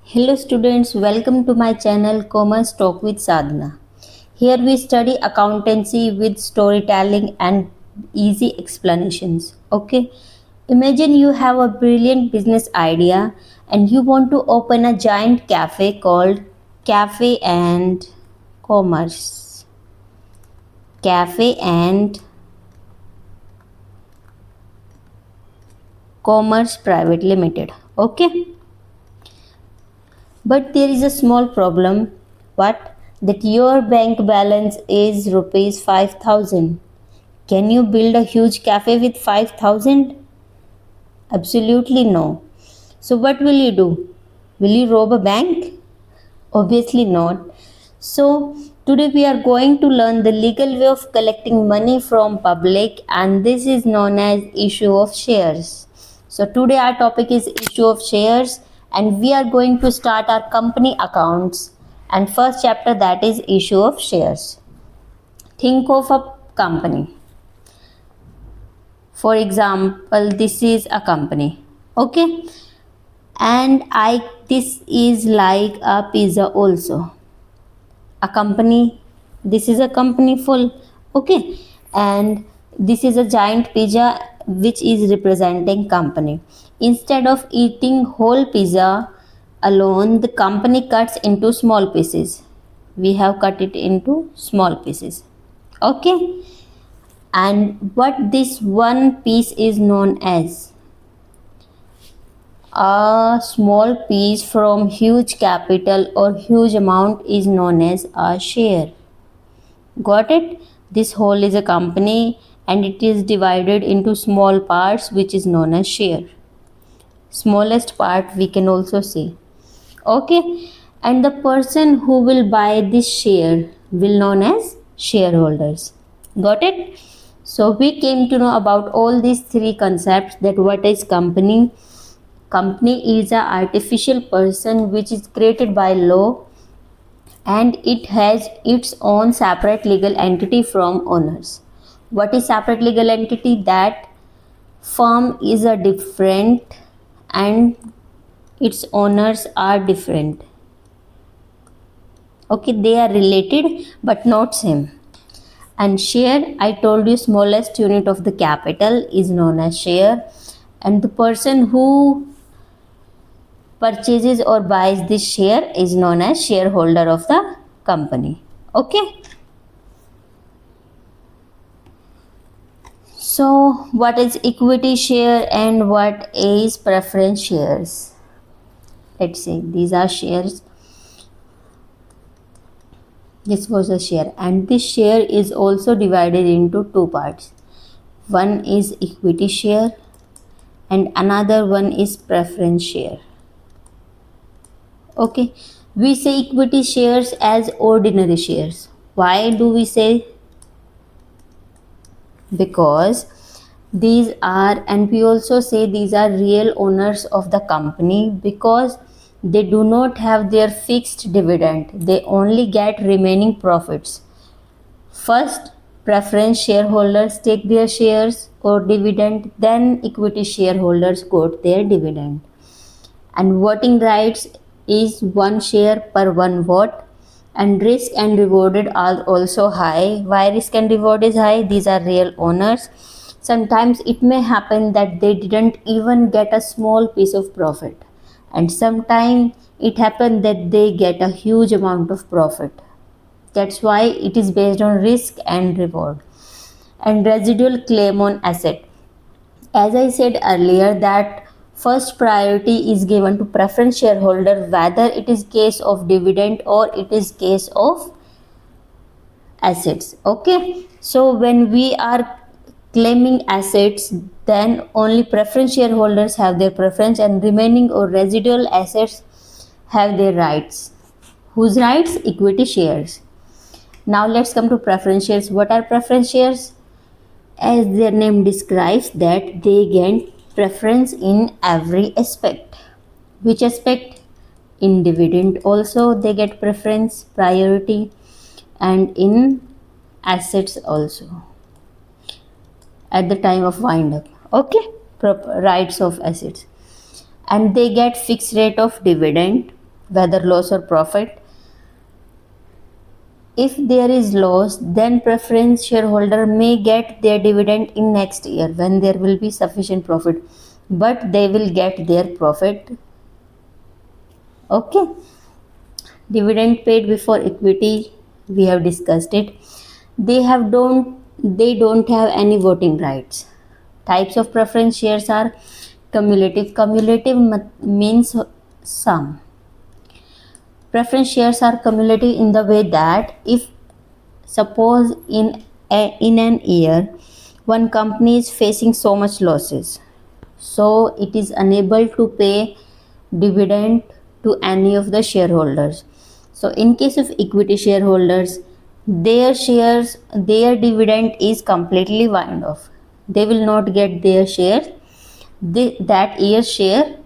Hello students, welcome to my channel Commerce Talk with Sadhana. Here we study accountancy with storytelling and easy explanations. Okay, imagine you have a brilliant business idea and you want to open a giant cafe called Cafe and Commerce. Cafe and Commerce Private Limited. Okay, but there is a small problem. What? That your bank balance is rupees 5,000. Can you build a huge cafe with 5,000? Absolutely no. So what will you do? Will you rob a bank? Obviously not. So today we are going to learn the legal way of collecting money from public, and this is known as issue of shares. So today our topic is issue of shares, and we are going to start our company accounts, and first chapter, that is issue of shares. Think of a company. For example, this is a company. Okay, and I this is like a pizza also. A company, this is a company full. Okay, and this is a giant pizza which is representing company. Instead of eating whole pizza alone, the company cuts into small pieces. We have cut it into small pieces. Okay, and what this one piece is known as, a small piece from huge capital or huge amount is known as a share. Got it? This whole is a company and it is divided into small parts which is known as share. Smallest part we can also say. Okay, and the person who will buy this share will known as shareholders. Got it? So we came to know about all these three concepts, that what is company. Company is a artificial person which is created by law, and it has its own separate legal entity from owners. What is separate legal entity? That firm is a different and its owners are different. Okay, they are related but not same. And share, I told you, smallest unit of the capital is known as share, and the person who purchases or buys this share is known as shareholder of the company. Okay, so what is equity share and what is preference shares? Let's say these are shares. This was a share, and this share is also divided into two parts. One is equity share and another one is preference share. Okay, we say equity shares as ordinary shares. Why do we say? Because these are, and we also say these are real owners of the company, because they do not have their fixed dividend, they only get remaining profits. First, preference shareholders take their shares or dividend, then equity shareholders got their dividend. And voting rights is one share per one vote, and risk and rewarded are also high. Why risk and reward is high? These are real owners. Sometimes it may happen that they didn't even get a small piece of profit, and sometimes it happened that they get a huge amount of profit. That's why it is based on risk and reward. And residual claim on asset, as I said earlier, that first priority is given to preference shareholder, whether it is case of dividend or it is case of assets. Okay, so when we are claiming assets, then only preference shareholders have their preference, and remaining or residual assets have their rights. Whose rights? Equity shares. Now let's come to preference shares. What are preference shares? As their name describes, that they gain preference in every aspect. Which aspect? In dividend also they get preference, priority, and in assets also at the time of wind up. Okay, rights of assets. And they get fixed rate of dividend, whether loss or profit. If there is loss, then preference shareholder may get their dividend in next year when there will be sufficient profit, but they will get their profit. Okay. Dividend paid before equity, we have discussed it. They don't have any voting rights. Types of preference shares are cumulative. Means sum. Preference shares are cumulative in the way that if suppose in an year one company is facing so much losses, so it is unable to pay dividend to any of the shareholders. So in case of equity shareholders, their dividend is completely wind off. They will not get their share, that year's share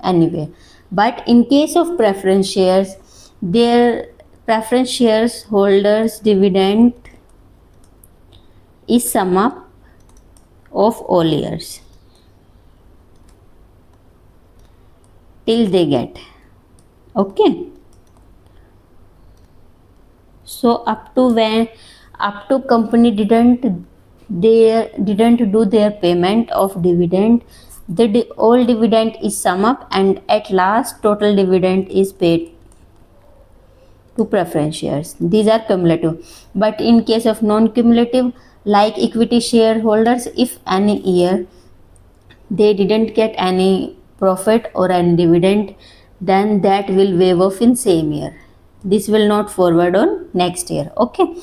anyway. But in case of preference shares, their preference shares holders dividend is sum up of all years till they get. Okay. So up to company didn't do their payment of dividend, all dividend is sum up, and at last total dividend is paid to preference shares. These are cumulative. But in case of non-cumulative, like equity shareholders, if any year they didn't get any profit or any dividend, then that will waive off in same year. This will not forward on next year. Okay.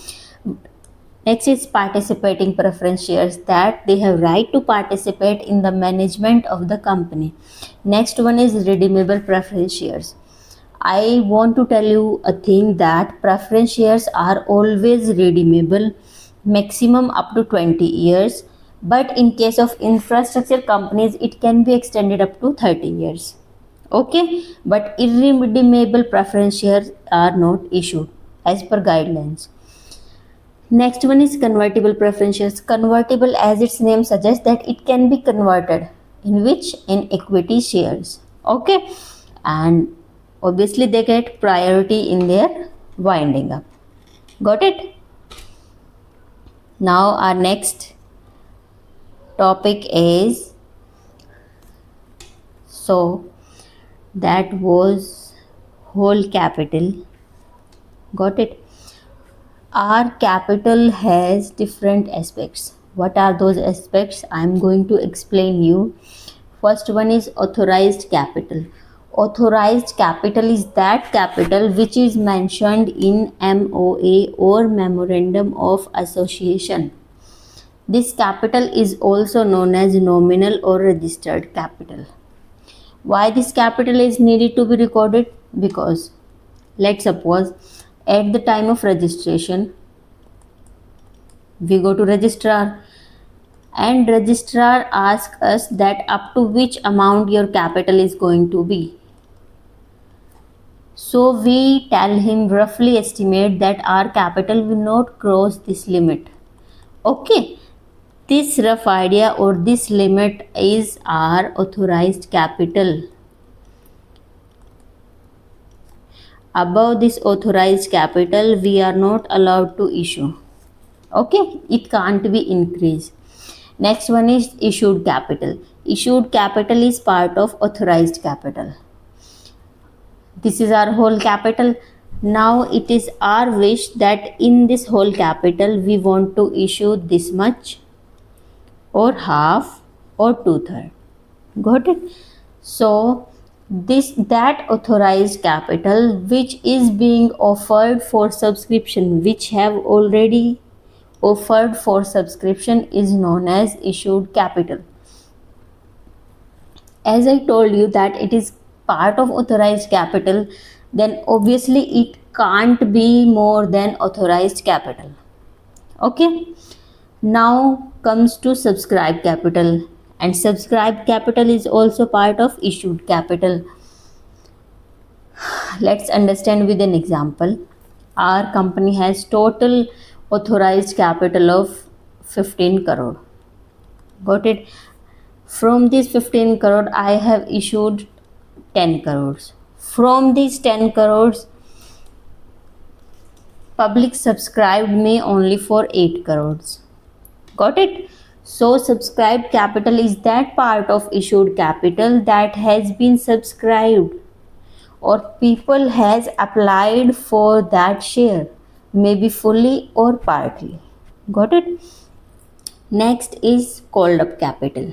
Next is participating preference shares, that they have right to participate in the management of the company. Next one is redeemable preference shares. I want to tell you a thing, that preference shares are always redeemable, maximum up to 20 years. But in case of infrastructure companies, it can be extended up to 30 years. Okay, but irredeemable preference shares are not issued as per guidelines. Next one is convertible preference shares. Convertible, as its name suggests, that it can be converted in which, in equity shares. Okay, and obviously they get priority in their winding up. Got it? Now our next topic is, so that was whole capital. Got it? Our capital has different aspects. What are those aspects? I am going to explain you. First one is authorized capital. Authorized capital is that capital which is mentioned in MOA or Memorandum of Association. This capital is also known as nominal or registered capital. Why this capital is needed to be recorded? Because let's suppose at the time of registration, we go to registrar, and registrar asks us that up to which amount your capital is going to be. So we tell him, roughly estimate that our capital will not cross this limit. Okay, this rough idea or this limit is our authorized capital. Above this authorized capital, we are not allowed to issue. Okay, it can't be increased. Next one is issued capital. Issued capital is part of authorized capital. This is our whole capital. Now it is our wish that in this whole capital we want to issue this much, or half, or 2/3. Got it? So that authorized capital which is being offered for subscription, which have already offered for subscription, is known as issued capital. As I told you that it is part of authorized capital, then obviously it can't be more than authorized capital. Okay, now comes to subscribed capital, and subscribed capital is also part of issued capital. Let's understand with an example. Our company has total authorized capital of 15 crore. Got it? From this 15 crore, I have issued 10 crores. From these 10 crores, public subscribed me only for 8 crores. Got it? So subscribed capital is that part of issued capital that has been subscribed or people has applied for that share, maybe fully or partly. Got it? Next is called up capital.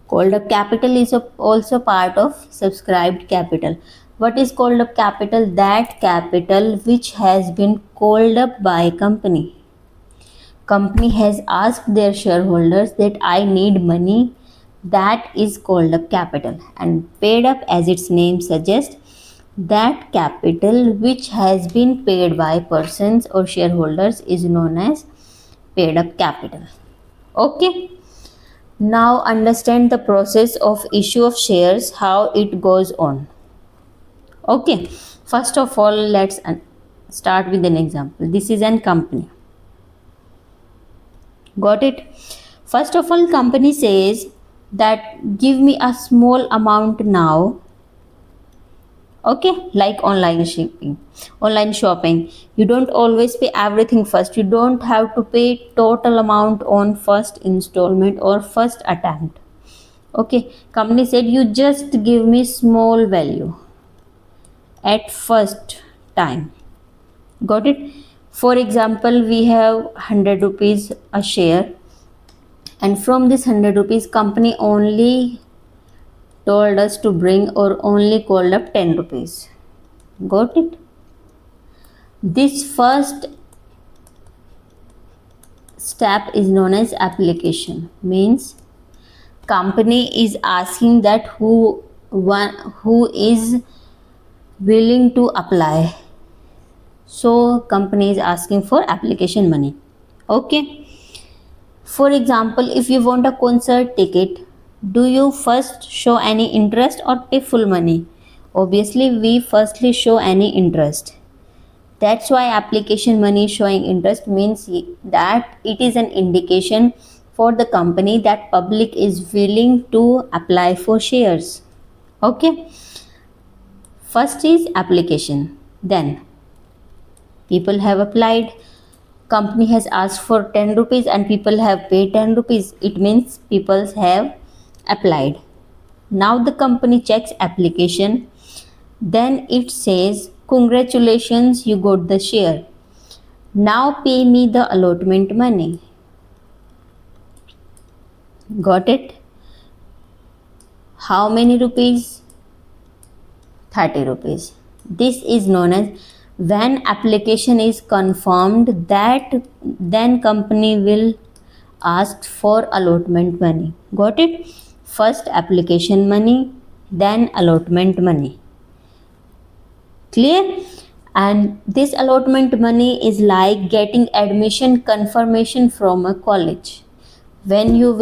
Called up capital is also part of subscribed capital. What is called up capital? That capital which has been called up by company. Company has asked their shareholders that I need money. That is called up capital. And paid up, as its name suggests, that capital which has been paid by persons or shareholders is known as paid up capital. Okay. Now understand the process of issue of shares, how it goes on. Okay. First of all, let's start with an example. This is an company. Got it? First of all, company says that give me a small amount now. Okay, like online shopping, you don't always pay everything first. You don't have to pay total amount on first installment or first attempt. Okay, company said you just give me small value at first time. Got it? For example, we have 100 rupees a share, and from this 100 rupees company only told us to bring or only called up 10 rupees. Got it? This first step is known as application. Means company is asking that who is willing to apply. So company is asking for application money. Okay. For example, if you want a concert ticket, do you first show any interest or pay full money? Obviously, we firstly show any interest. That's why application money showing interest means that it is an indication for the company that public is willing to apply for shares. Okay. First is application. Then people have applied. Company has asked for 10 rupees and people have paid 10 rupees. It means people have applied. Now the company checks application. Then it says, congratulations, you got the share. Now pay me the allotment money. Got it? How many rupees? 30 rupees. This is known as when application is confirmed, that then company will ask for allotment money. Got it? First application money, then allotment money. Clear? And this allotment money is like getting admission confirmation from a college. When you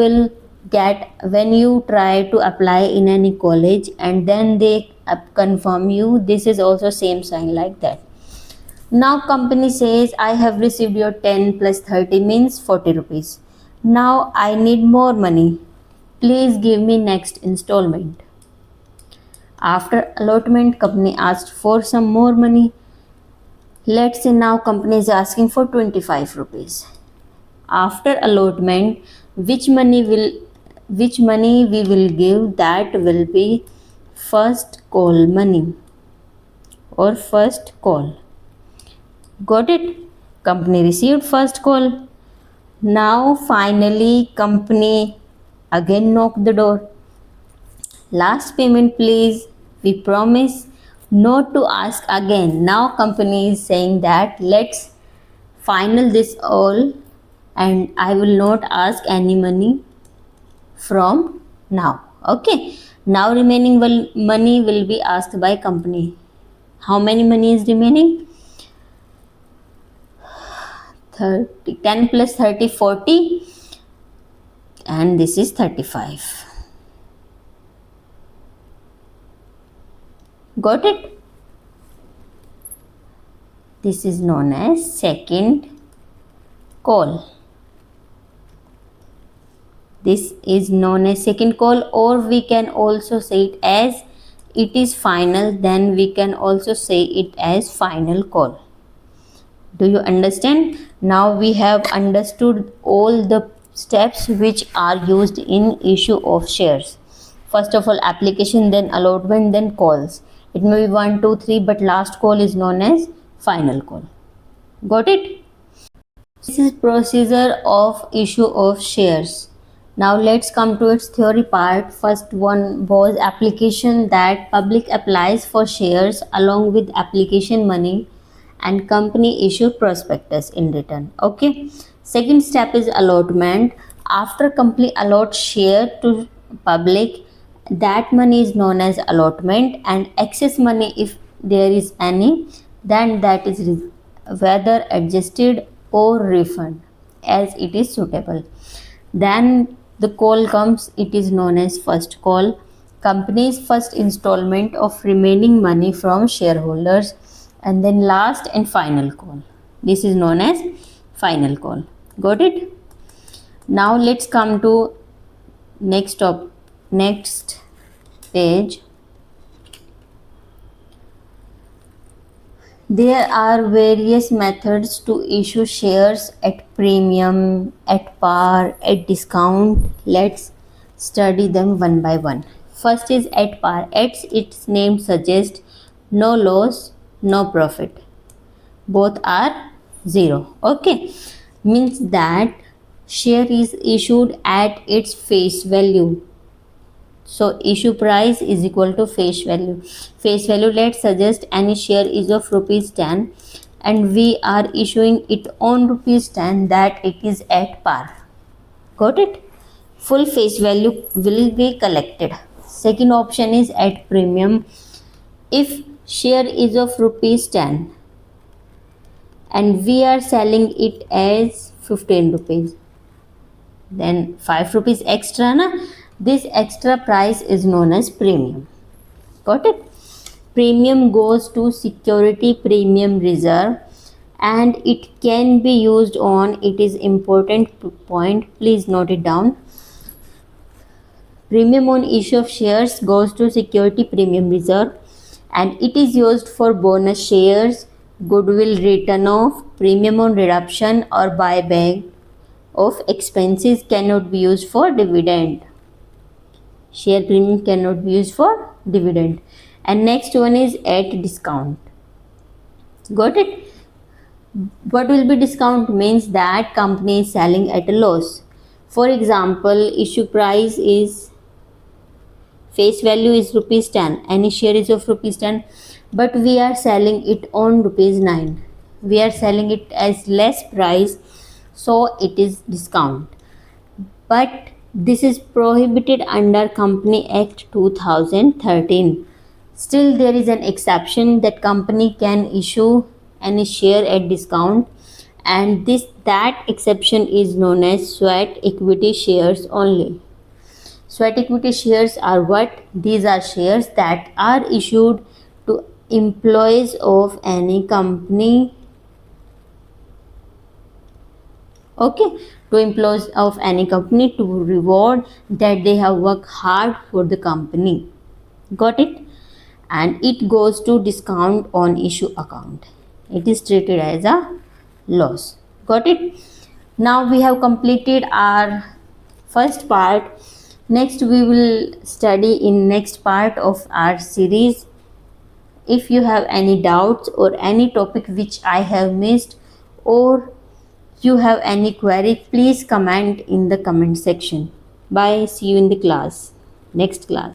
try to apply in any college and then they confirm you, this is also same sign like that. Now company says I have received your 10 plus 30 means 40 rupees. Now I need more money. Please give me next installment. After allotment, company asked for some more money. Let's say now company is asking for 25 rupees. After allotment, which money we will give, that will be first call money or first call. Got it? Company received first call. Now finally company again knocked the door. Last payment please. We promise not to ask again. Now company is saying that let's final this all and I will not ask any money from now. Okay. Now remaining money will be asked by company. How many money is remaining? 10 plus 30, 40, and this is 35. Got it? This is known as second call. This is known as second call, or we can also say it as it is final, then we can also say it as final call. Do you understand? Now we have understood all the steps which are used in issue of shares. First of all, application, then allotment, then calls. It may be 1, 2, 3, but last call is known as final call. Got it? This is procedure of issue of shares. Now let's come to its theory part. First one was application, that public applies for shares along with application money and company issue prospectus in return. Okay. Second step is allotment. After company allot share to public, that money is known as allotment, and excess money, if there is any, then that is whether adjusted or refund as it is suitable. Then the call comes, it is known as first call, company's first installment of remaining money from shareholders, and then last and final call. This is known as final call. Got it? Now let's come to next page. There are various methods to issue shares at premium, at par, at discount. Let's study them one by one. First is at par. As its name suggests, no loss, no profit. Both are zero. Okay. Means that share is issued at its face value. So issue price is equal to face value. Face value, let's suggest any share is of rupees 10 and we are issuing it on rupees 10, that it is at par. Got it? Full face value will be collected. Second option is at premium. If share is of rupees 10 and we are selling it as 15 rupees, then 5 rupees extra na, this extra price is known as premium. Got it? Premium goes to security premium reserve and it can be used on, it is important point, please note it down. Premium on issue of shares goes to security premium reserve and it is used for bonus shares, goodwill written off, premium on reduction or buyback of expenses cannot be used for dividend. Share premium cannot be used for dividend. And next one is at discount. Got it? What will be discount? Means that company is selling at a loss. For example, issue price is, face value is rupees 10, any share is of rupees 10, but we are selling it on rupees 9. We are selling it as less price, so it is discount. But this is prohibited under Company Act 2013. Still there is an exception that company can issue any share at discount, and that exception is known as sweat equity shares only. Sweat equity shares are what? These are shares that are issued to employees of any company. Okay, to employees of any company to reward that they have worked hard for the company. Got it? And it goes to discount on issue account. It is treated as a loss. Got it? Now we have completed our first part. Next we will study in next part of our series. If you have any doubts or any topic which I have missed, or you have any query, please comment in the comment section. Bye. See you in the class. Next class.